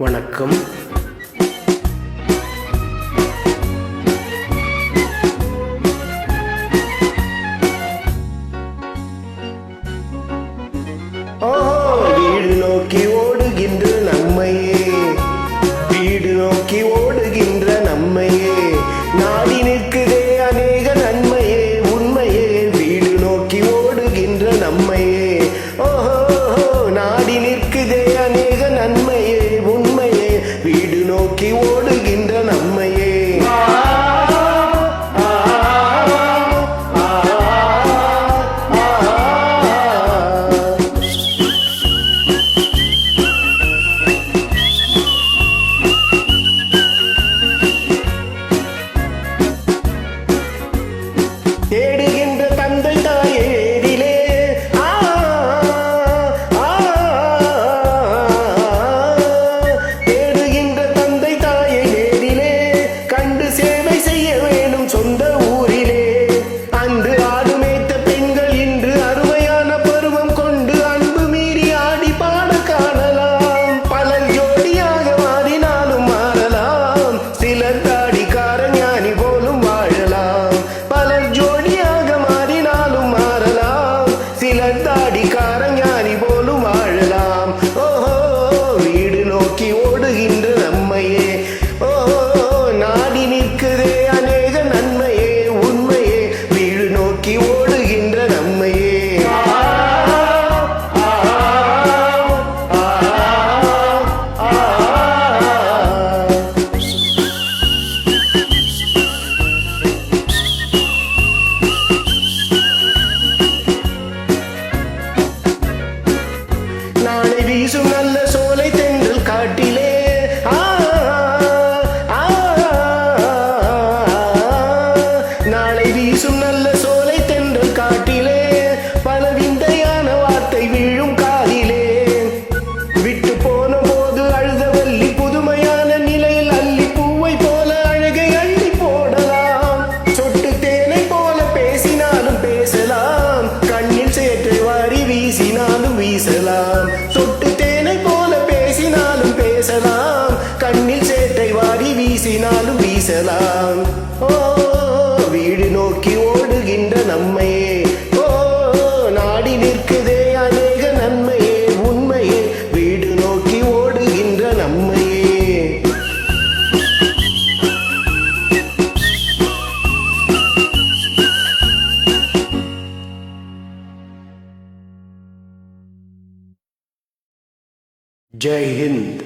வணக்கம். வீடு நோக்கி ஓடுகின்ற நம்மையே, வீடு நோக்கி ஓடுகின்ற நம்மையே, நாடி நிற்குதே அநேக நன்மையே, உண்மையே. வீடு நோக்கி ஓடுகின்ற நம்மையே, ஓஹோ நாடி நிற்குதே அநேக நன்மையே, உண்மையே. வீடு நோக்கி ஓடுகின்ற நம்மையே. தேடுகின்ற தந்தை தாயேரிலே, தேடுகின்ற தந்தை தாயை நேரிலே, கண்டு சேவை செய்ய வேணும் சொந்த ஊரிலே. அன்று ஆடு மேய்த்த பெண்கள் இன்று அருமையான பருவம் கொண்டு அன்பு மீறி ஆடி பாட காணலாம். பலர் ஜோடியாக மாறினாலும் மாறலாம், சிலர் தாடிக்கார ஞானி போலும் வாழலாம். பலர் ஜோடியாக மாறினாலும் மாறலாம், சிலர் தாடிக்கார ஞானி போலும் வாழலாம். ஓஹோ வீடு நோக்கி ஓடுகின்ற நம்மையே, ஓஹோ நாடி நிற்குதே அநேக நன்மையே, உண்மையே. வீடு நோக்கி ஓடுகின்ற நம்மையே. நாளை வீசும் நல்ல சோலை தென்றல் காட்டிலே, நாளை வீசும் நல்ல சோலை தென்றல் காட்டிலே, பல விந்தையான வார்த்தை வீழும் காதிலே. விட்டு போன போது அழுத வள்ளி புதுமையான நிலையில் அள்ளி பூவை போல அழகை அள்ளி போடலாம். சொட்டு தேனை போல பேசினாலும் பேசலாம், கண்ணில் சேற்றை வாரி வீசினாலும் வீசலாம். சொட்டு தேனை போல பேசினாலும் பேசலாம், கண்ணில் சேற்றை வாரி வீசினாலும் வீசலாம். ஓ வீடு நோக்கி ஓடுகின்ற நம்மையே, ஓ நாடி நிற்குதே அநேக நன்மையே, உண்மையே. வீடு நோக்கி ஓடுகின்ற நம்மையே. ஜெய் ஹிந்த்.